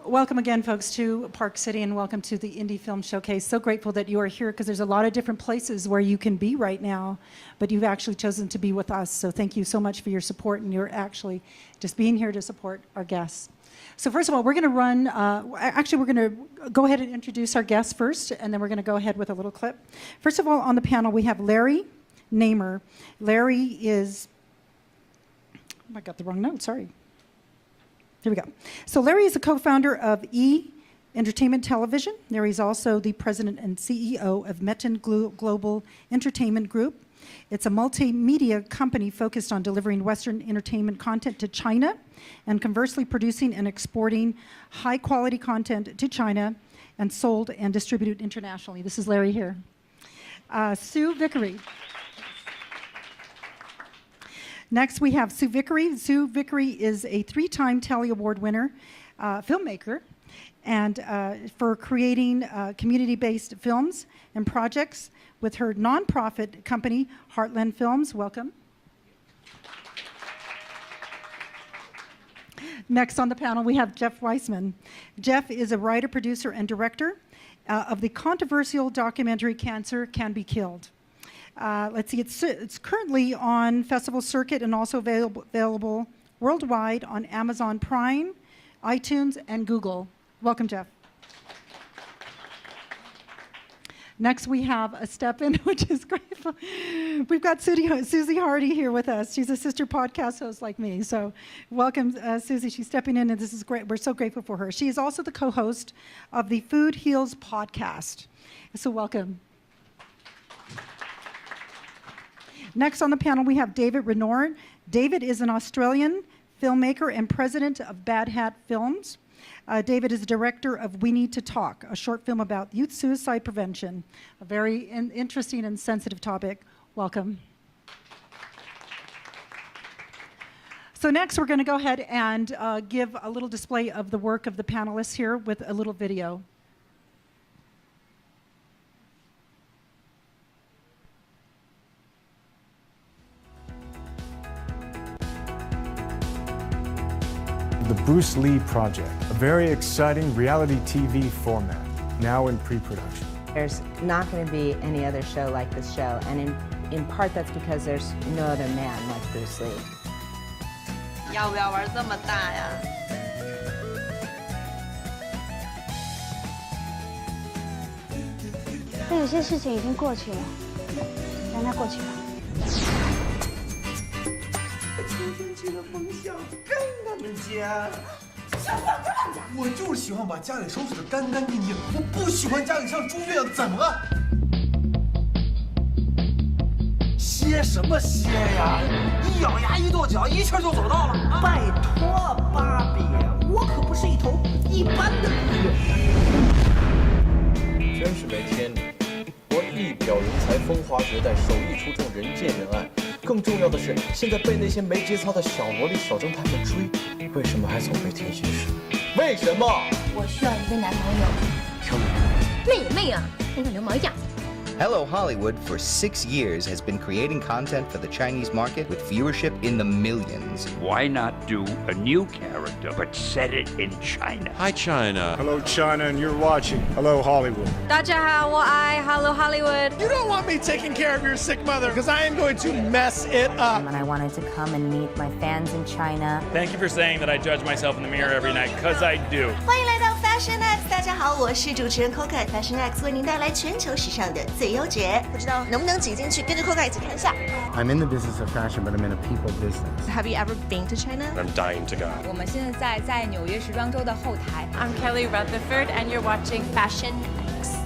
welcome again, folks, to Park City, and welcome to the Indie Film Showcase. So grateful that you are here, because there's a lot of different places where you can be right now, but you've actually chosen to be with us. So thank you so much for your support, and you're actually just being here to support our guests. So first of all, we're going to run, actually we're going to go ahead and introduce our guests first, and then we're going to go ahead with a little clip. First of all, on the panel, we have Larry Namer. Larry is, I got the wrong note, sorry. Here we go. So Larry is a co-founder of Entertainment Television. Larry's also the president and CEO of Metin Global Entertainment Group. It's a multimedia company focused on delivering Western entertainment content to China, and conversely producing and exporting high-quality content to China and sold and distributed internationally. This is Larry here. Sue Vicory. Next, we have Sue Vicory. Sue Vicory is a 3-time Telly Award winner, filmmaker, and for creating community-based films and projects with her nonprofit company, Heartland Films. Welcome. Next on the panel, we have Jeff Weisman. Jeff is a writer, producer, and director of the controversial documentary Cancer Can Be Killed. Let's see, it's currently on festival circuit and also available worldwide on Amazon Prime, iTunes, and Google. Welcome, Jeff. Next, we have a step-in, which is great. We've got Suzy Hardy here with us. She's a sister podcast host like me. So welcome, Suzy. She's stepping in, and this is great. We're so grateful for her. She is also the co-host of the Food Heals podcast. So welcome. Next on the panel, we have David Renard. David is an Australian filmmaker and president of Bad Hat Films. David is the director of We Need to Talk, a short film about youth suicide prevention, a very interesting and sensitive topic. Welcome. So next, we're going to go ahead and give a little display of the work of the panelists here with a little video. The Bruce Lee Project, a very exciting reality TV format, now in pre-production. There's not going to be any other show like this show, and in part that's because there's no other man like Bruce Lee. 要不要玩这么大呀？但有些事情已经过去了，让它过去吧。天气的风向跟他们家。什么干呀？我就是喜欢把家里收拾得干干净净，我不喜欢家里像猪圈，怎么了？歇什么歇呀？一咬牙一跺脚，一气就走到了。拜托，芭比，我可不是一头一般的驴。真是没天理！我一表人才，风华绝代，手艺出众，人见人爱。更重要的是，现在被那些没节操的小萝莉、小正太们追，为什么还总被天蝎式？为什么？我需要一个男朋友。挑你妹呀妹呀，跟个流氓一样。Hello Hollywood for 6 years has been creating content for the Chinese market with viewership in the millions. Why not do a new character, but set it in China? Hi, China. Hello, China, and you're watching Hello, Hollywood. 大家好，我爱 Hello Hollywood. You don't want me taking care of your sick mother, because I am going to mess it up. And I wanted to come and meet my fans in China. Thank you for saying that I judge myself in the mirror every night, because I do. 欢迎来到 Fashion X， 大家好，我是主持人 Coca。Fashion X 为您带来全球时尚的最优解，不知道能不能挤进去，跟着 Coca 一起看一下。I'm in the business of fashion, but I'm in a people business. Have you ever been to China? I'm dying to go. 我们现在在纽约时装周的后台。I'm Kelly Rutherford, and you're watching Fashion X.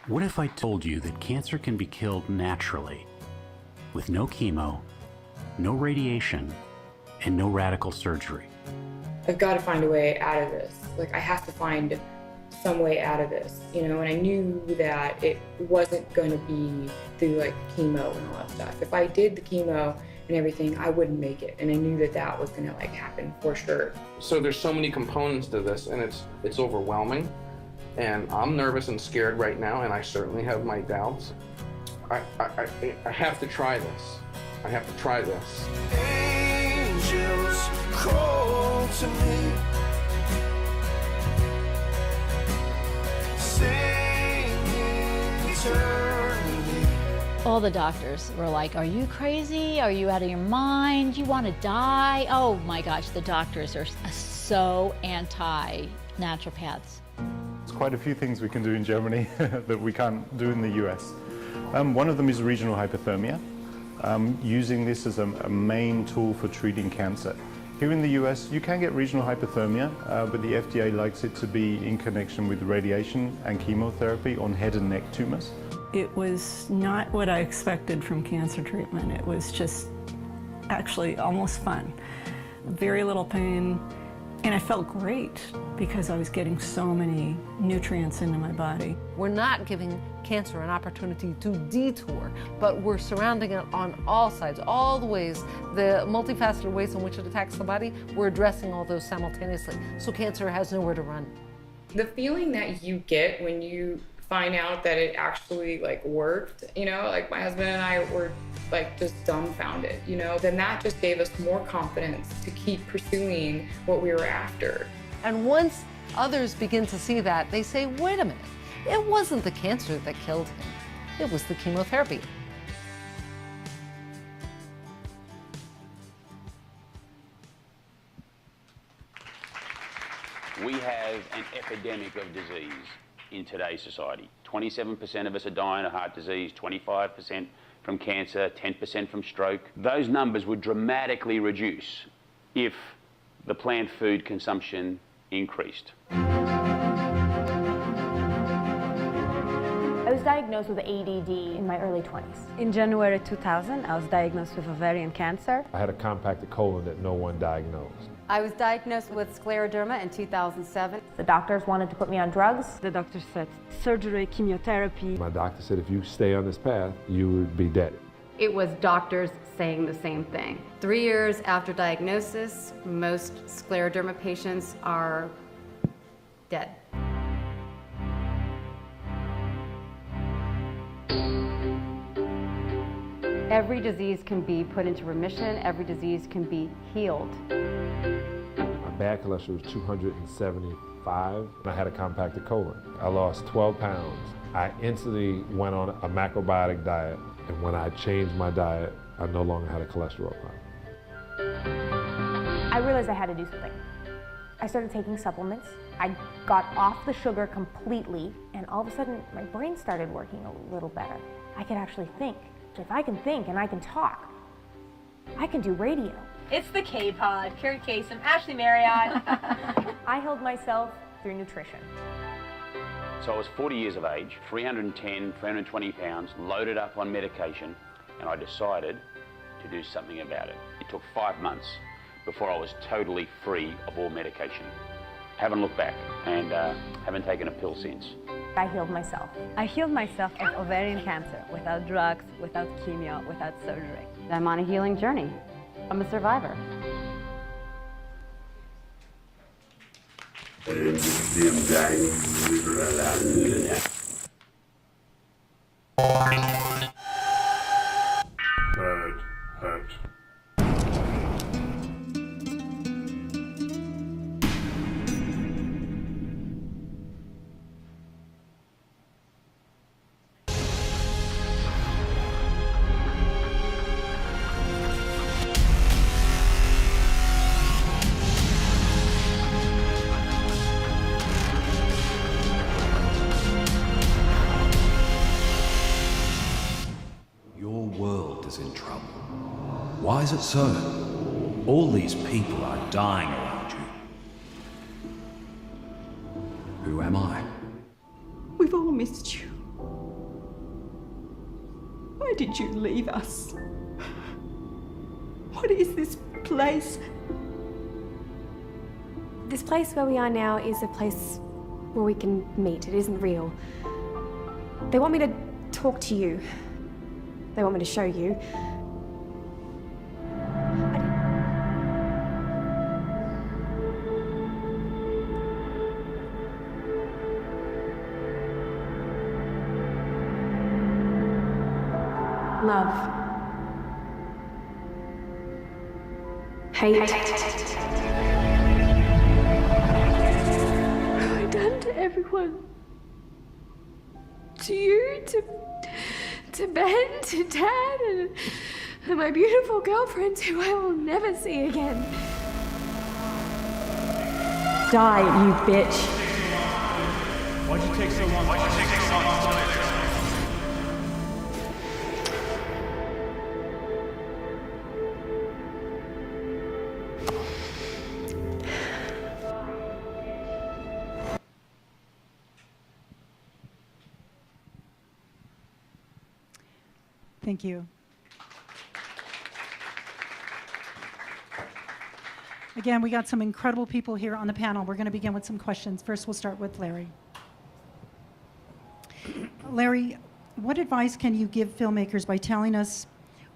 What if I told you that cancer can be killed naturally, with no chemo, no radiation, and no radical surgery? I've got to find a way out of this. Like, I have to find some way out of this, you know, and I knew that it wasn't going to be through like chemo and all that stuff. If I did the chemo and everything, I wouldn't make it, and I knew that that was going to like happen for sure. So there's so many components to this, and it's overwhelming, and I'm nervous and scared right now, and I certainly have my doubts. I have to try this. I have to try this. Angels call to me. All the doctors were like, are you crazy? Are you out of your mind? You want to die? Oh my gosh, the doctors are so anti-naturopaths. There's quite a few things we can do in Germany that we can't do in the US. One of them is regional hypothermia, using this as a main tool for treating cancer. Here in the US, you can get regional hypothermia, but the FDA likes it to be in connection with radiation and chemotherapy on head and neck tumors. It was not what I expected from cancer treatment. It was just actually almost fun. Very little pain, and I felt great because I was getting so many nutrients into my body. We're not giving cancer an opportunity to detour, but we're surrounding it on all sides, all the ways, the multifaceted ways in which it attacks the body. We're addressing all those simultaneously, so cancer has nowhere to run. The feeling that you get when you find out that it actually like worked, you know, like my husband and I were like just dumbfounded, you know, then that just gave us more confidence to keep pursuing what we were after. And once others begin to see that, they say, wait a minute, it wasn't the cancer that killed him, it was the chemotherapy. We have an epidemic of disease in today's society. 27% of us are dying of heart disease, 25% from cancer, 10% from stroke. Those numbers would dramatically reduce if the plant food consumption increased. I was diagnosed with ADD in my early 20s. In January 2000, I was diagnosed with ovarian cancer. I had a compacted colon that no one diagnosed. I was diagnosed with scleroderma in 2007. The doctors wanted to put me on drugs. The doctor said surgery, chemotherapy. My doctor said if you stay on this path, you would be dead. It was doctors saying the same thing. 3 years after diagnosis, most scleroderma patients are dead. Every disease can be put into remission. Every disease can be healed. My bad cholesterol was 275. I had a compacted colon. I lost 12 pounds. I instantly went on a macrobiotic diet, and when I changed my diet, I no longer had a cholesterol problem. I realized I had to do something. I started taking supplements. I got off the sugar completely, and all of a sudden, my brain started working a little better. I could actually think. If I can think and I can talk, I can do radio. It's the K-Pod. Carrie Kasem, Ashley Marriott. I healed myself through nutrition. So I was 40 years of age, 310, 320 pounds, loaded up on medication, and I decided to do something about it. It took 5 months before I was totally free of all medication. Haven't looked back, and haven't taken a pill since. I healed myself. I healed myself of ovarian cancer without drugs, without chemo, without surgery. I'm on a healing journey. I'm a survivor. Bird hurt. In trouble. Why is it so? All these people are dying around you. Who am I? We've all missed you. Why did you leave us? What is this place? This place where we are now is a place where we can meet. It isn't real. They want me to talk to you. They want me to show you. Love. Hate. What have I done to everyone? To you, to Ben, to Dad, and my beautiful girlfriends who I will never see again. Die, you bitch. Why'd you take so long? Thank you. Again, we got some incredible people here on the panel. We're going to begin with some questions. First, we'll start with Larry. Larry, what advice can you give filmmakers by telling us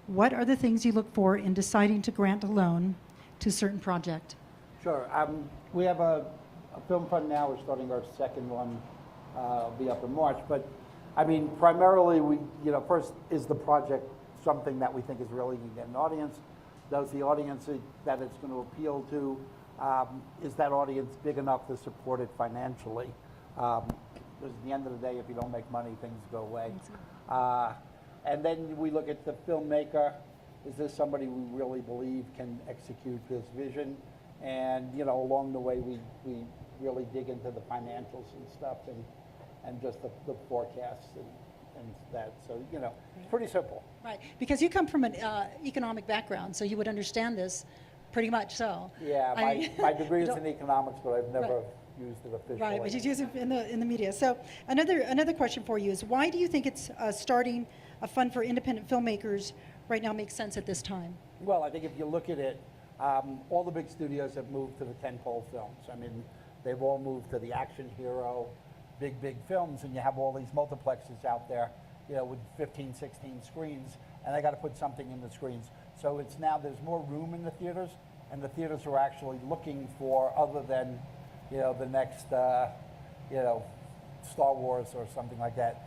what are the things you look for in deciding to grant a loan to a certain project? Sure. We have a film fund now. We're starting our second one. It'll be up in March. But I mean, primarily, first, is the project something that we think is really going to get an audience? Does the audience that it's going to appeal to, is that audience big enough to support it financially? Because at the end of the day, if you don't make money, things go away. And then we look at the filmmaker. Is this somebody we really believe can execute this vision? And along the way, we really dig into the financials and stuff, and just the forecasts and that. So, it's pretty simple. Right, because you come from an economic background, so you would understand this pretty much so. Yeah, my degree is in economics, but I've never used it officially. Right, but you use it in the media. So another question for you is, why do you think it's starting a fund for independent filmmakers right now makes sense at this time? Well, I think if you look at it, all the big studios have moved to the tentpole films. I mean, they've all moved to the action hero, big films, and you have all these multiplexes out there, with 15, 16 screens, and they got to put something in the screens. So it's now there's more room in the theaters, and the theaters are actually looking for other than, the next, Star Wars or something like that.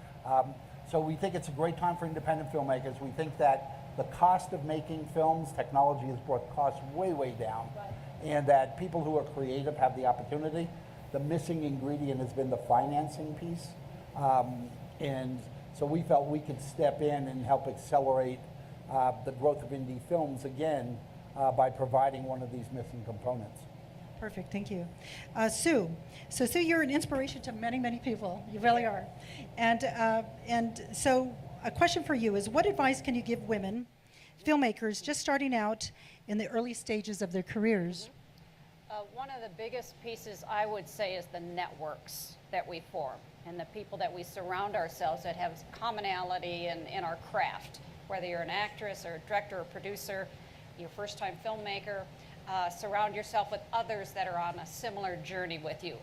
So we think it's a great time for independent filmmakers. We think that the cost of making films, technology has brought costs way down, and that people who are creative have the opportunity. The missing ingredient has been the financing piece. And so we felt we could step in and help accelerate the growth of indie films again by providing one of these missing components. Perfect, thank you. Sue. So Sue, you're an inspiration to many people. You really are. And so a question for you is, what advice can you give women, filmmakers, just starting out in the early stages of their careers? One of the biggest pieces, I would say, is the networks that we form and the people that we surround ourselves that have commonality in our craft. Whether you're an actress or a director or producer, you're a first-time filmmaker, surround yourself with others that are on a similar journey with you,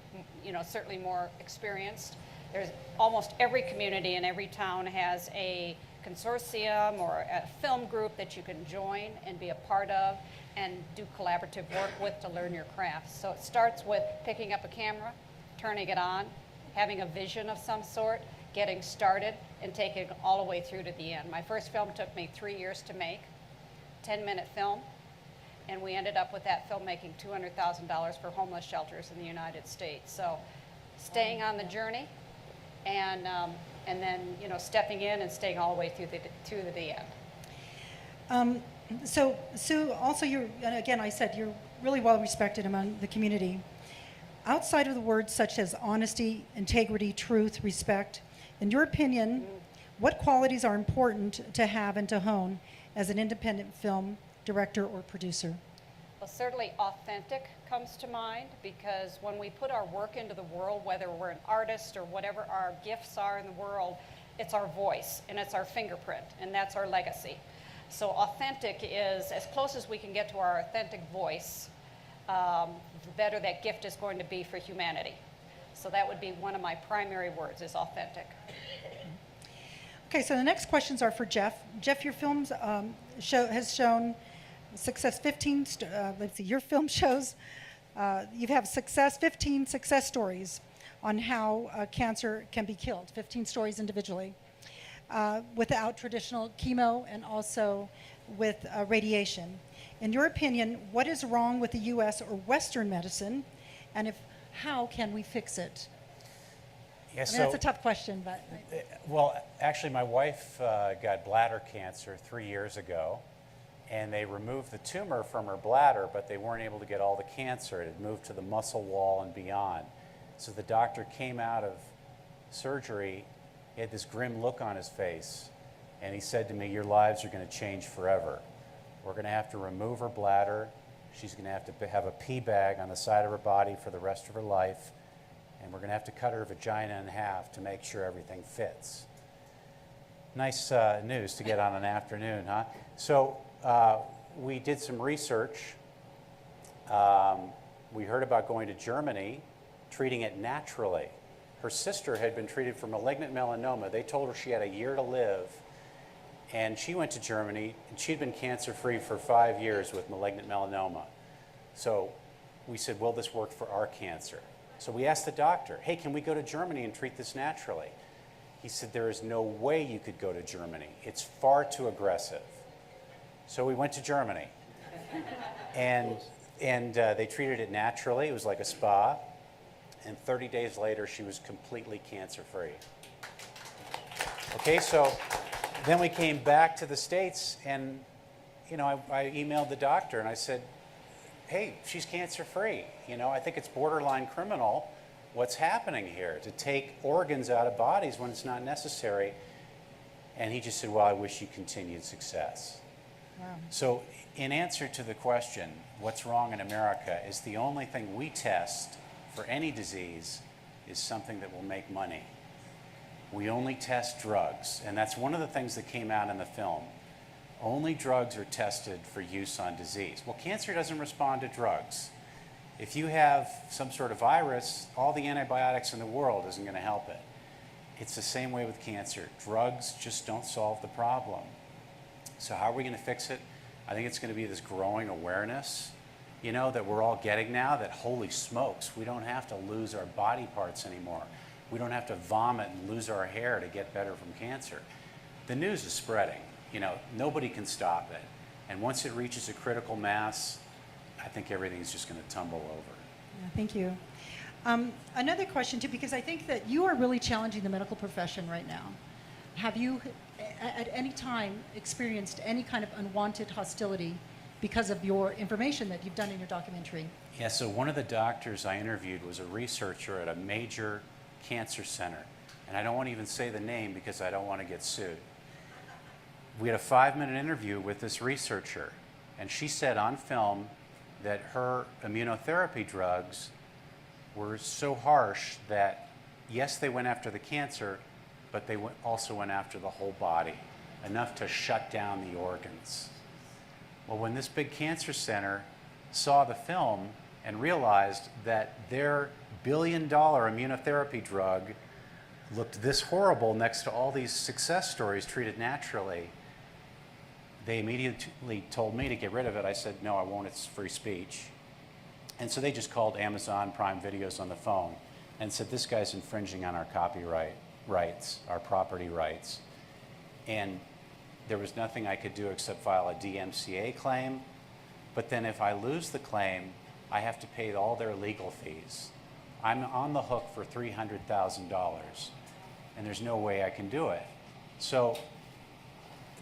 certainly more experienced. There's almost every community and every town has a consortium or a film group that you can join and be a part of and do collaborative work with to learn your craft. So it starts with picking up a camera, turning it on, having a vision of some sort, getting started, and taking it all the way through to the end. My first film took me 3 years to make, 10-minute film, and we ended up with that film making $200,000 for homeless shelters in the United States. So staying on the journey and then stepping in and staying all the way through the end. So Sue, also again, I said you're really well respected among the community. Outside of the words such as honesty, integrity, truth, respect, in your opinion, what qualities are important to have and to hone as an independent film director or producer? Well, certainly authentic comes to mind, because when we put our work into the world, whether we're an artist or whatever our gifts are in the world, It's our voice, and it's our fingerprint, and that's our legacy. So authentic is as close as we can get to our authentic voice, the better that gift is going to be for humanity. So that would be one of my primary words, is authentic. Okay, so the next questions are for Jeff. Jeff, your films has shown success 15, let's see, your film shows, you have 15 success stories on how cancer can be killed, 15 stories individually, without traditional chemo and also with radiation. In your opinion, what is wrong with the U.S. or Western medicine, and how can we fix it? Yeah, That's a tough question, but... Well, actually, my wife got bladder cancer 3 years ago, and they removed the tumor from her bladder, but they weren't able to get all the cancer. It had moved to the muscle wall and beyond. So the doctor came out of surgery, he had this grim look on his face, and he said to me, "Your lives are going to change forever. We're going to have to remove her bladder. She's going to have a pee bag on the side of her body for the rest of her life, and we're going to have to cut her vagina in half to make sure everything fits." Nice news to get on an afternoon, huh? So we did some research. We heard about going to Germany, treating it naturally. Her sister had been treated for malignant melanoma. They told her she had a year to live, and she went to Germany, and she'd been cancer-free for 5 years with malignant melanoma. So we said, will this work for our cancer? So we asked the doctor, hey, can we go to Germany and treat this naturally? He said, there is no way you could go to Germany. It's far too aggressive. So we went to Germany, and they treated it naturally. It was like a spa, and 30 days later, she was completely cancer-free. Okay, so then we came back to the States, and I emailed the doctor, and I said, hey, she's cancer-free. I think it's borderline criminal what's happening here, to take organs out of bodies when it's not necessary. And he just said, well, I wish you continued success. Wow. So in answer to the question, what's wrong in America, is the only thing we test for any disease is something that will make money. We only test drugs, and that's one of the things that came out in the film. Only drugs are tested for use on disease. Well, cancer doesn't respond to drugs. If you have some sort of virus, all the antibiotics in the world isn't going to help it. It's the same way with cancer. Drugs just don't solve the problem. So how are we going to fix it? I think it's going to be this growing awareness, that we're all getting now, that holy smokes, we don't have to lose our body parts anymore. We don't have to vomit and lose our hair to get better from cancer. The news is spreading. Nobody can stop it. And once it reaches a critical mass, I think everything's just going to tumble over. Yeah, thank you. Another question, too, because I think that you are really challenging the medical profession right now. Have you, at any time, experienced any kind of unwanted hostility because of your information that you've done in your documentary? Yeah, so one of the doctors I interviewed was a researcher at a major cancer center. And I don't want to even say the name because I don't want to get sued. We had a 5-minute interview with this researcher, and she said on film that her immunotherapy drugs were so harsh that, yes, they went after the cancer, but they also went after the whole body, enough to shut down the organs. Well, when this big cancer center saw the film and realized that their billion-dollar immunotherapy drug looked this horrible next to all these success stories treated naturally, they immediately told me to get rid of it. I said, no, I won't, it's free speech. And so they just called Amazon Prime Videos on the phone and said, this guy's infringing on our copyright rights, our property rights. And there was nothing I could do except file a DMCA claim. But then if I lose the claim, I have to pay all their legal fees. I'm on the hook for $300,000, and there's no way I can do it. So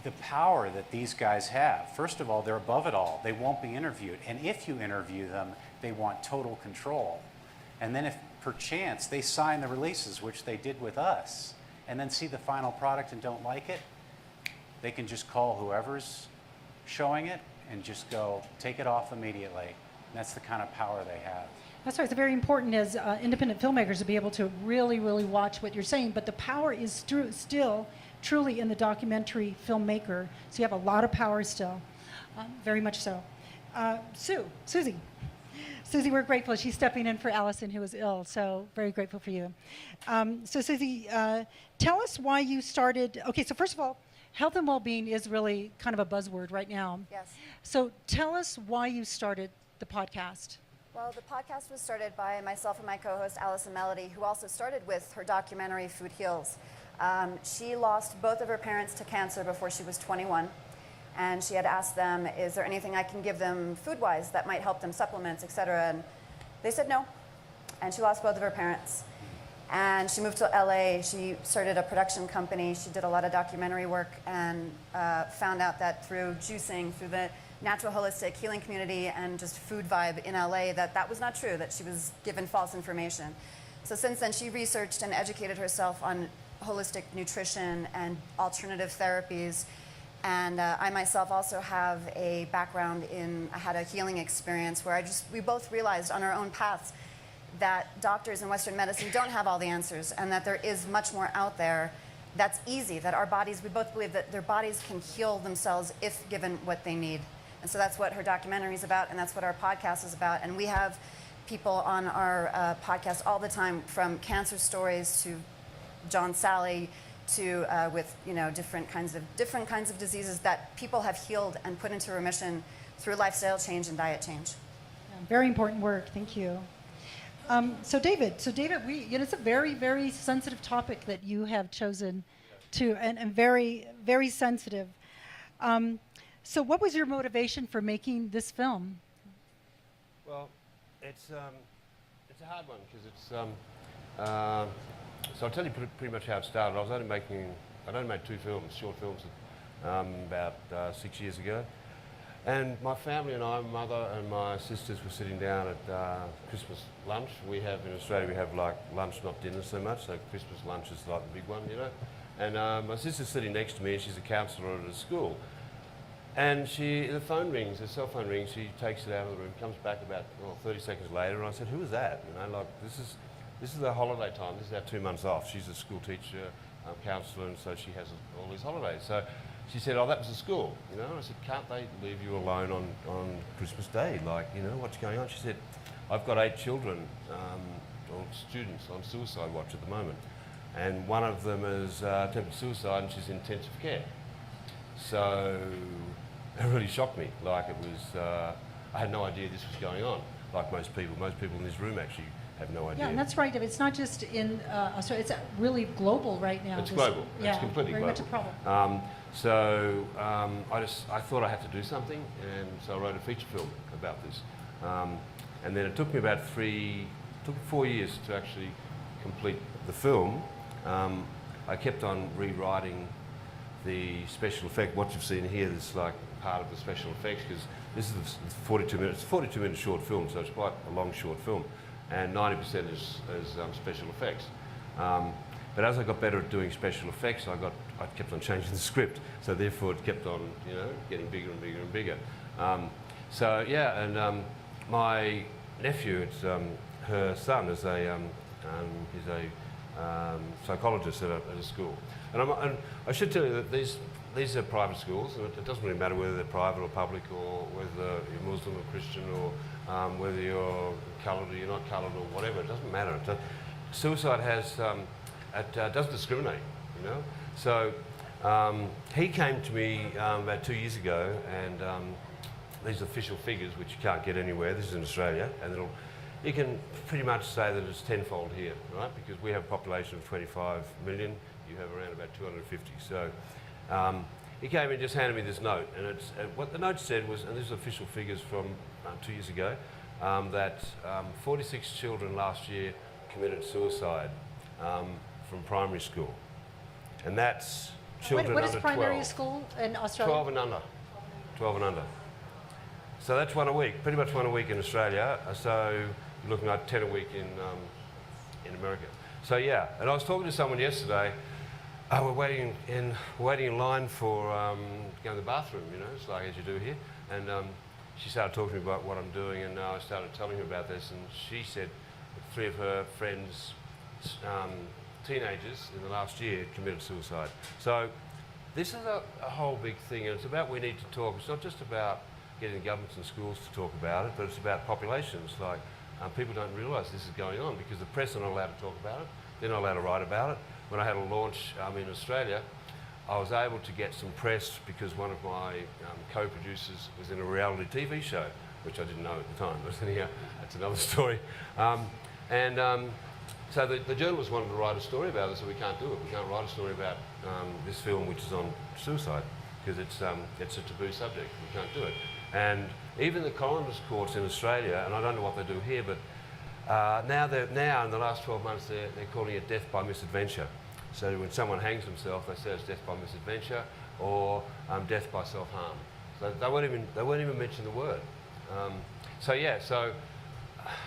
the power that these guys have, first of all, they're above it all. They won't be interviewed. And if you interview them, they want total control. And then if perchance they sign the releases, which they did with us, and then see the final product and don't like it, they can just call whoever's showing it and just go, take it off immediately. And that's the kind of power they have. That's why it's very important as independent filmmakers to be able to really, really watch what you're saying. But the power is still truly in the documentary filmmaker. So you have a lot of power still, very much so. Suzy. Suzy, we're grateful. She's stepping in for Allison, who is ill. So very grateful for you. So Suzy, tell us why you started. Okay, so first of all, health and well-being is really kind of a buzzword right now. Yes. So tell us why you started the podcast. Well, the podcast was started by myself and my co-host, Allison Melody, who also started with her documentary, Food Heals. She lost both of her parents to cancer before she was 21. And she had asked them, is there anything I can give them food-wise that might help them, supplements, etc. And they said no. And she lost both of her parents. And she moved to LA. She started a production company. She did a lot of documentary work and found out that through juicing, through the natural holistic healing community and just food vibe in LA, that was not true, that she was given false information. So since then, she researched and educated herself on holistic nutrition and alternative therapies. And I myself also have a background I had a healing experience where we both realized on our own paths that doctors in Western medicine don't have all the answers and that there is much more out there that's easy, that our bodies, we both believe that their bodies can heal themselves if given what they need. And so that's what her documentary is about, and that's what our podcast is about. And we have people on our podcast all the time, from cancer stories to John Sally to with different kinds of diseases that people have healed and put into remission through lifestyle change and diet change. Yeah, very important work. Thank you. So David, it's a very, very sensitive topic that you have chosen to, and very, very sensitive. So what was your motivation for making this film? Well, it's a hard one because it's so I'll tell you pretty much how it started. I'd only made 2 films, short films, about 6 years ago. And my family and I, my mother and my sisters, were sitting down at Christmas lunch. In Australia, we have like lunch, not dinner so much, so Christmas lunch is like the big one, And my sister's sitting next to me, and she's a counsellor at a school. And the phone rings, the cell phone rings, she takes it out of the room, comes back about 30 seconds later, and I said, who is that? This is the holiday time, this is our 2 months off. She's a school teacher, counsellor, and so she has all these holidays. So she said, oh, that was the school, And I said, can't they leave you alone on Christmas Day? What's going on? She said, I've got 8 children, or students on suicide watch at the moment. And one of them has attempted suicide, and she's in intensive care. So it really shocked me. I had no idea this was going on. Like most people in this room actually have no idea. Yeah, and that's right. It's not just in Australia, it's really global right now. It's global. It's completely very global. Much a problem. I thought I had to do something, and so I wrote a feature film about this. And then it took me about 4 years to actually complete the film. I kept on rewriting the special effect. What you've seen here is like part of the special effects, because this is 42 minute short film, so it's quite a long short film, and 90% is special effects. But as I got better at doing special effects, I kept on changing the script, so therefore it kept on getting bigger and bigger and bigger. My nephew, it's her son, is he's a psychologist at a school. And I should tell you that these are private schools, and it doesn't really matter whether they're private or public, or whether you're Muslim or Christian, or whether you're coloured or you're not coloured, or whatever. It doesn't matter. Suicide doesn't discriminate, So he came to me about 2 years ago, and these official figures, which you can't get anywhere. This is in Australia, and you can pretty much say that it's tenfold here, right? Because we have a population of 25 million. You have around about 250. So he came and just handed me this note, and what the note said was, and this is official figures from 2 years ago, that 46 children last year committed suicide from primary school, and that's children What under 12. is primary school in Australia? 12 and under. 12 and under. So that's one a week, pretty much one a week in Australia. So you're looking at 10 a week in America. So yeah, and I was talking to someone yesterday. We're waiting in line for going to the bathroom. It's like as you do here. And she started talking to me about what I'm doing, and I started telling her about this, and she said that 3 of her friends, teenagers in the last year, committed suicide. So this is a whole big thing, and it's about we need to talk. It's not just about getting the governments and schools to talk about it, but it's about populations. Like, people don't realise this is going on because the press are not allowed to talk about it. They're not allowed to write about it. When I had a launch in Australia, I was able to get some press because one of my co-producers was in a reality TV show, which I didn't know at the time. But anyhow, that's another story. So the journalists wanted to write a story about it, so we can't do it. We can't write a story about this film, which is on suicide, because it's a taboo subject. We can't do it. And even the coroner's courts in Australia, and I don't know what they do here, but now in the last 12 months, they're calling it death by misadventure. So when someone hangs themselves, they say it's death by misadventure or death by self-harm. So they won't even mention the word. So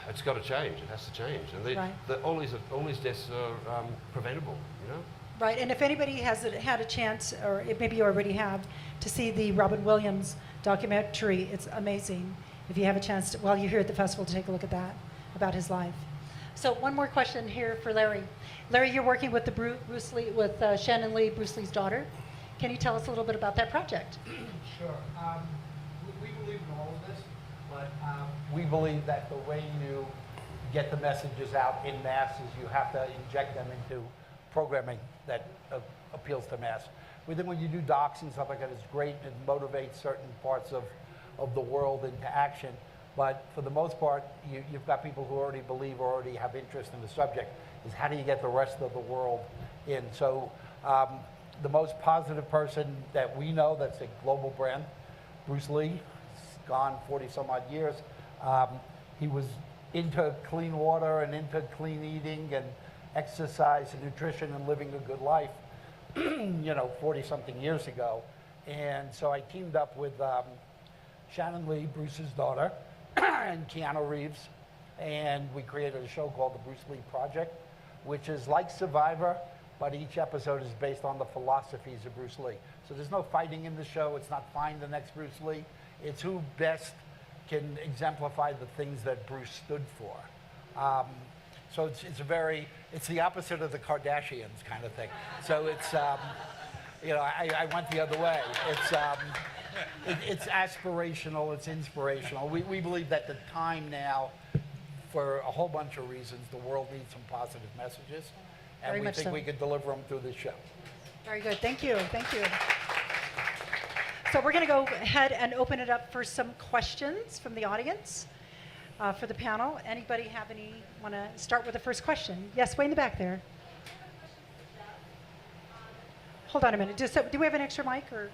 it's got to change. It has to change. And all these deaths are preventable, you know? Right, and if anybody has had a chance, or maybe you already have, to see the Robin Williams documentary, it's amazing. If you have a chance, while you're here at the festival, to take a look at that, about his life. So one more question here for Larry. Larry, you're working with Shannon Lee, Bruce Lee's daughter. Can you tell us a little bit about that project? Sure. We believe in all of this, but we believe that the way you get the messages out in mass is you have to inject them into programming that appeals to mass. We think when you do docs and stuff like that, it's great. It motivates certain parts of the world into action. But for the most part, you've got people who already believe or already have interest in the subject. Is how do you get the rest of the world in? So the most positive person that we know that's a global brand, Bruce Lee, he's gone 40 some odd years. He was into clean water and into clean eating and exercise and nutrition and living a good life, 40 something years ago. And so I teamed up with Shannon Lee, Bruce's daughter, and Keanu Reeves, and we created a show called the Bruce Lee Project, which is like Survivor, but each episode is based on the philosophies of Bruce Lee. So there's no fighting in the show. It's not find the next Bruce Lee. It's who best can exemplify the things that Bruce stood for. So it's the opposite of the Kardashians kind of thing. So it's, I went the other way. It's aspirational, it's inspirational. We believe that the time now, for a whole bunch of reasons, the world needs some positive messages. And we think we could deliver them through this show. Very good, thank you. So we're gonna go ahead and open it up for some questions from the audience for the panel. Anybody wanna start with the first question? Yes, way in the back there. Hold on a minute, do we have an extra mic or?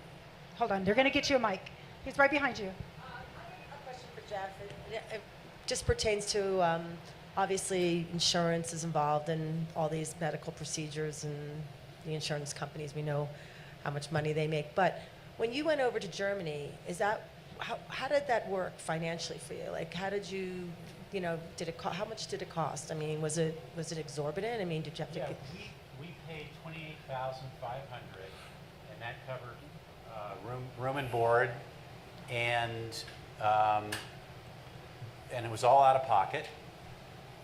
Hold on, they're going to get you a mic. He's right behind you. A question for Jeff. It just pertains to, obviously, insurance is involved in all these medical procedures, and the insurance companies, we know how much money they make. But when you went over to Germany, how did that work financially for you? Like, how did you, how much did it cost? I mean, was it exorbitant? I mean, did you have to? We paid $28,500, and that covered room and board, and it was all out of pocket,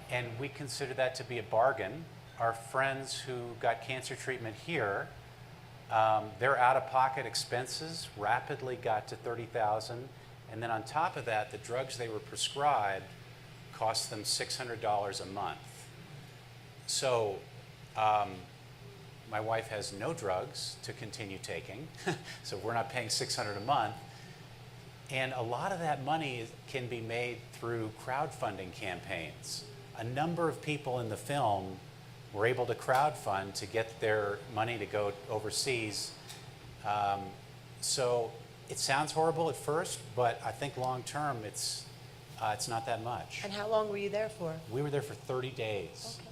and we consider that to be a bargain. Our friends who got cancer treatment here, their out-of-pocket expenses rapidly got to $30,000, and then on top of that, the drugs they were prescribed cost them $600 a month. So my wife has no drugs to continue taking, so we're not paying $600 a month. And a lot of that money can be made through crowdfunding campaigns. A number of people in the film were able to crowdfund to get their money to go overseas. So it sounds horrible at first, but I think long term it's not that much. And how long were you there for? We were there for 30 days. Okay.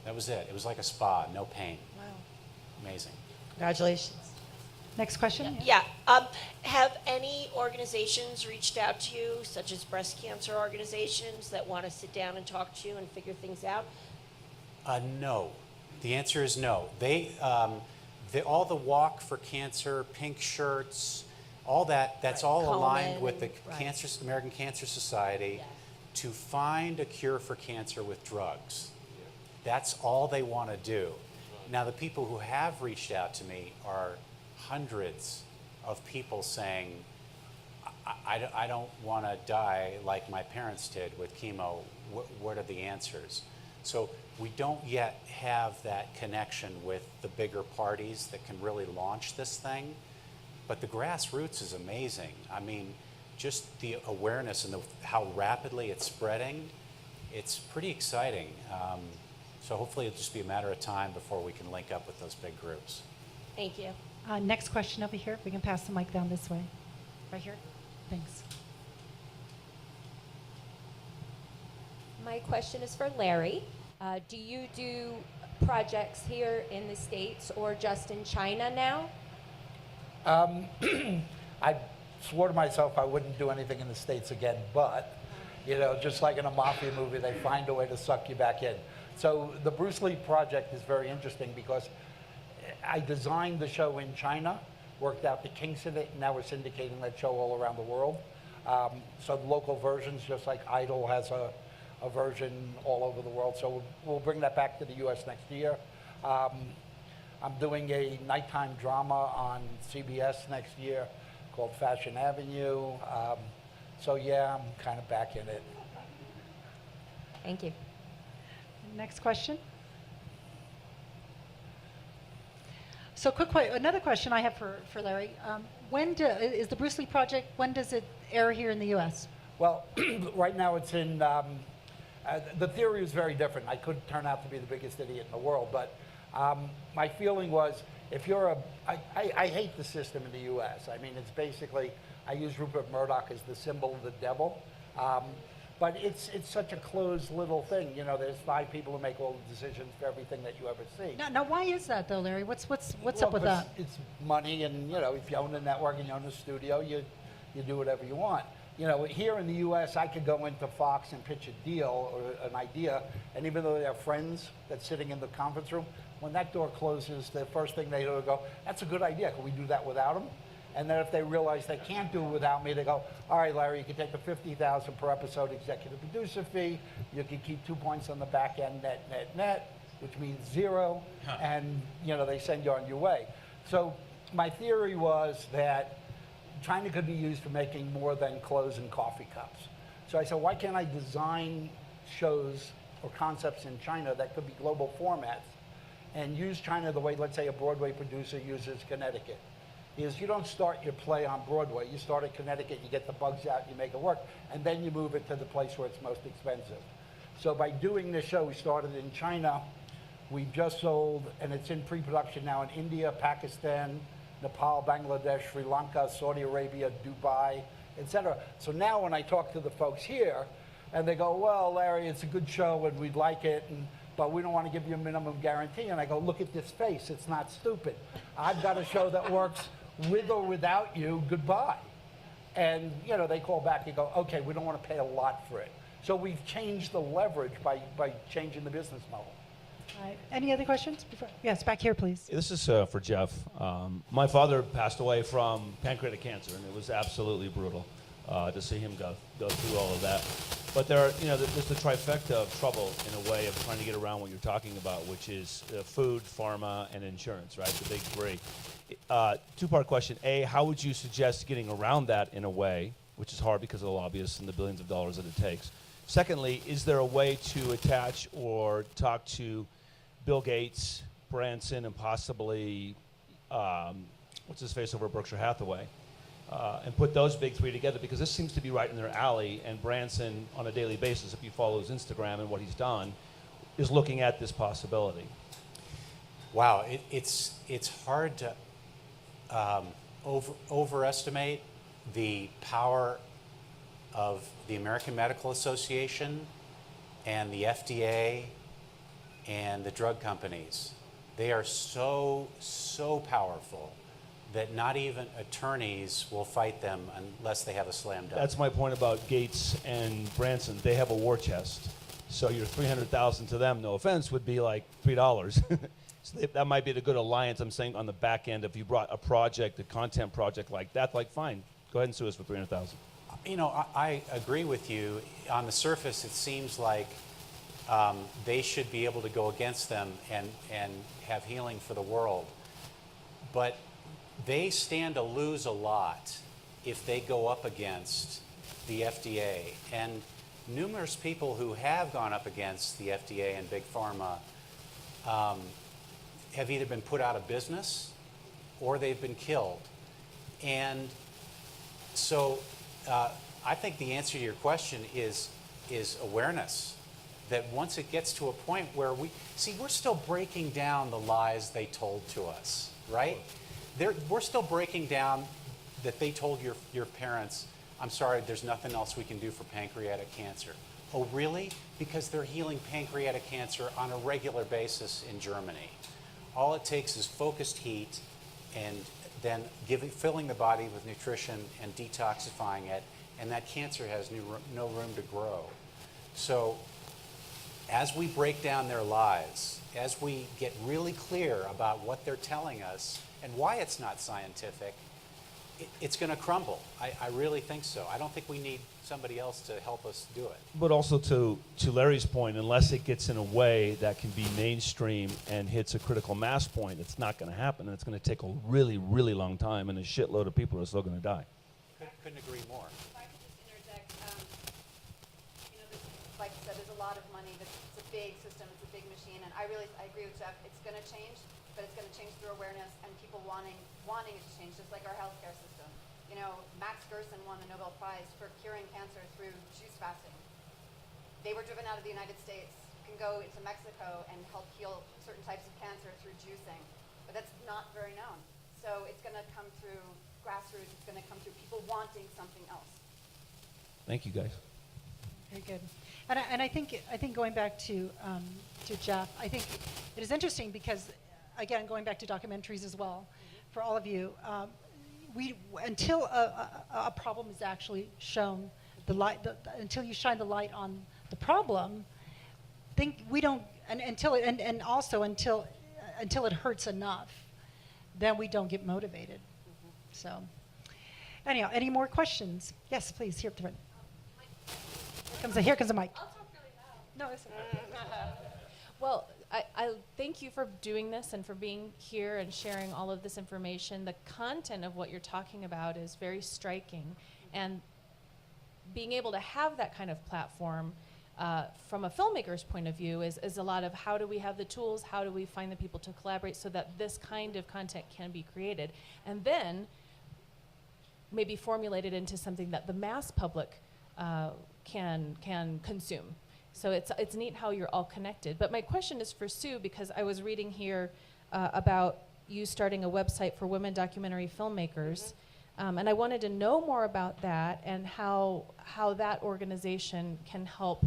That was it. It was like a spa, no pain. Wow. Amazing. Congratulations. Next question? Yeah. Have any organizations reached out to you, such as breast cancer organizations, that want to sit down and talk to you and figure things out? No. The answer is no. All the Walk for Cancer, pink shirts, all that's all aligned Komen with the and- American Cancer Society to find a cure for cancer with drugs. That's all they want to do. Now, the people who have reached out to me are hundreds of people saying, I don't want to die like my parents did with chemo. What are the answers? So we don't yet have that connection with the bigger parties that can really launch this thing. But the grassroots is amazing. I mean, just the awareness and how rapidly it's spreading, it's pretty exciting. So hopefully it'll just be a matter of time before we can link up with those big groups. Thank you. Next question over here. If we can pass the mic down this way. Right here. Thanks. My question is for Larry. Do you do projects here in the States or just in China now? I swore to myself I wouldn't do anything in the States again, but, you know, just like in a mafia movie, they find a way to suck you back in. So the Bruce Lee project is very interesting because I designed the show in China, worked out the kinks in it, and now we're syndicating that show all around the world. So the local versions, just like Idol has a version all over the world. So we'll bring that back to the US next year. I'm doing a nighttime drama on CBS next year called Fashion Avenue. So yeah, I'm kind of back in it. Thank you. Next question. So another question I have for Larry. Is the Bruce Lee project, when does it air here in the US? Well, right now it's in, the theory is very different. I could turn out to be the biggest idiot in the world, but my feeling was, if you're I hate the system in the US. I mean, it's basically, I use Rupert Murdoch as the symbol of the devil. But it's such a closed little thing. You know, there's 5 people who make all the decisions for everything that you ever see. Now, why is that though, Larry? What's Well, up with that? It's money, and you know, if you own a network and you own a studio, you do whatever you want. You know, here in the U.S., I could go into Fox and pitch a deal or an idea, and even though they have friends that's sitting in the conference room, when that door closes, the first thing they do is go, "That's a good idea. Can we do that without them?" And then if they realize they can't do it without me, they go, "All right, Larry, you can take the $50,000 per episode executive producer fee. You can keep 2 points on the back end, net, which means 0, and you know, they send you on your way." So my theory was that China could be used for making more than clothes and coffee cups. So I said, why can't I design shows or concepts in China that could be global formats and use China the way, let's say, a Broadway producer uses Connecticut? Is you don't start your play on Broadway. You start at Connecticut, you get the bugs out, you make it work, and then you move it to the place where it's most expensive. So by doing this show, we started in China. We just sold, and it's in pre-production now in India, Pakistan, Nepal, Bangladesh, Sri Lanka, Saudi Arabia, Dubai, etc. So now when I talk to the folks here, and they go, "Well, Larry, it's a good show and we'd like it, but we don't want to give you a minimum guarantee." And I go, "Look at this face, it's not stupid. I've got a show that works with or without you, goodbye." And you know, they call back and go, "Okay, we don't want to pay a lot for it." So we've changed the leverage by changing the business model. All right. Any other questions? Yes, back here, please. This is for Jeff. My father passed away from pancreatic cancer, and it was absolutely brutal to see him go through all of that. But there's the trifecta of trouble in a way of trying to get around what you're talking about, which is food, pharma, and insurance, right? The big 3. 2-part question. A, how would you suggest getting around that in a way, which is hard because of the lobbyists and the billions of dollars that it takes? Secondly, is there a way to attach or talk to Bill Gates, Branson, and possibly, what's his face over at Berkshire Hathaway, and put those big 3 together? Because this seems to be right in their alley, and Branson, on a daily basis, if you follow his Instagram and what he's done, is looking at this possibility. Wow, it's hard to overestimate the power of the American Medical Association and the FDA and the drug companies. They are so powerful that not even attorneys will fight them unless they have a slam dunk. That's my point about Gates and Branson. They have a war chest. So your $300,000 to them, no offense, would be like $3. So that might be the good alliance. I'm saying on the back end, if you brought a project, a content project like that, like fine, go ahead and sue us for $300,000. You know, I agree with you. On the surface, it seems like they should be able to go against them and have healing for the world. But they stand to lose a lot if they go up against the FDA. And numerous people who have gone up against the FDA and Big Pharma have either been put out of business or they've been killed. And so I think the answer to your question is awareness. That once it gets to a point where we're still breaking down the lies they told to us, right? We're still breaking down that they told your parents, I'm sorry, there's nothing else we can do for pancreatic cancer. Oh, really? Because they're healing pancreatic cancer on a regular basis in Germany. All it takes is focused heat and then filling the body with nutrition and detoxifying it, and that cancer has no room to grow. So as we break down their lies, as we get really clear about what they're telling us and why it's not scientific, it's going to crumble. I really think so. I don't think we need somebody else to help us do it. But also to Larry's point, unless it gets in a way that can be mainstream and hits a critical mass point, it's not going to happen. And it's going to take a really, really long time, and a shitload of people are still going to die. Couldn't agree more. If I could just interject, you know, like you said, there's a lot of money. It's a big system. It's a big machine. And I agree with Jeff. It's going to change, but it's going to change through awareness and people wanting it to change, just like our healthcare system. You know, Max Gerson won the Nobel Prize for curing cancer through juice fasting. They were driven out of the United States. You can go into Mexico and help heal certain types of cancer through juicing, but that's not very known. So it's going to come through grassroots. It's going to come through people wanting something else. Thank you, guys. Very good. And I think going back to Jeff, I think it is interesting because, again, going back to documentaries as well, for all of you, until a problem is actually shown, until you shine the light on the problem, until it hurts enough, then we don't get motivated. So, anyhow, any more questions? Yes, please. Here at the front. Here comes the mic. I'll talk really loud. No, it's okay. Well, I thank you for doing this and for being here and sharing all of this information. The content of what you're talking about is very striking, and being able to have that kind of platform from a filmmaker's point of view is a lot of how do we have the tools, how do we find the people to collaborate so that this kind of content can be created, and then maybe formulated into something that the mass public can consume. So it's neat how you're all connected. But my question is for Sue, because I was reading here about you starting a website for women documentary filmmakers, and I wanted to know more about that and how that organization can help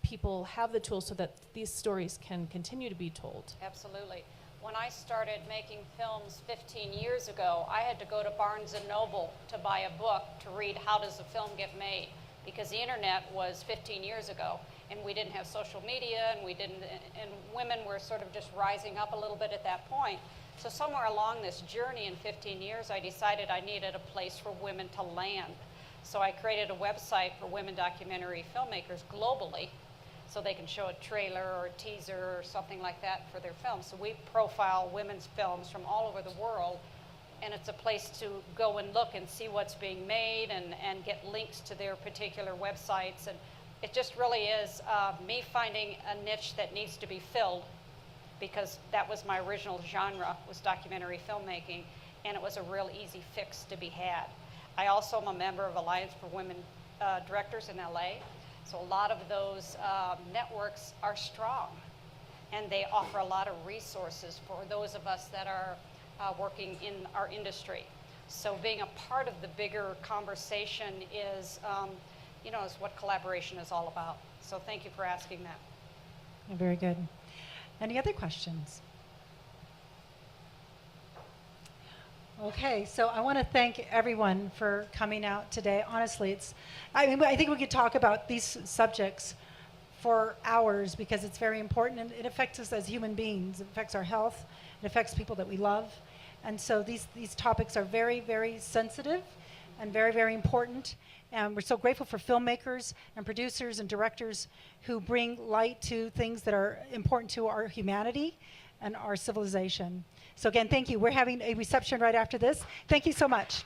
people have the tools so that these stories can continue to be told. Absolutely. When I started making films 15 years ago, I had to go to Barnes & Noble to buy a book to read how does a film get made, because the internet was 15 years ago. And we didn't have social media, and women were sort of just rising up a little bit at that point. So somewhere along this journey in 15 years, I decided I needed a place for women to land. So I created a website for women documentary filmmakers globally, so they can show a trailer or a teaser or something like that for their films. So we profile women's films from all over the world, and it's a place to go and look and see what's being made and get links to their particular websites. And it just really is me finding a niche that needs to be filled, because that was my original genre, was documentary filmmaking, and it was a real easy fix to be had. I also am a member of Alliance for Women Directors in LA, so a lot of those networks are strong, and they offer a lot of resources for those of us that are working in our industry. So being a part of the bigger conversation is is what collaboration is all about. So thank you for asking that. Very good. Any other questions? Okay, so I want to thank everyone for coming out today. Honestly, I think we could talk about these subjects for hours because it's very important and it affects us as human beings. It affects our health. It affects people that we love. And so these topics are very, very sensitive and very, very important. And we're so grateful for filmmakers and producers and directors who bring light to things that are important to our humanity and our civilization. So again, thank you. We're having a reception right after this. Thank you so much.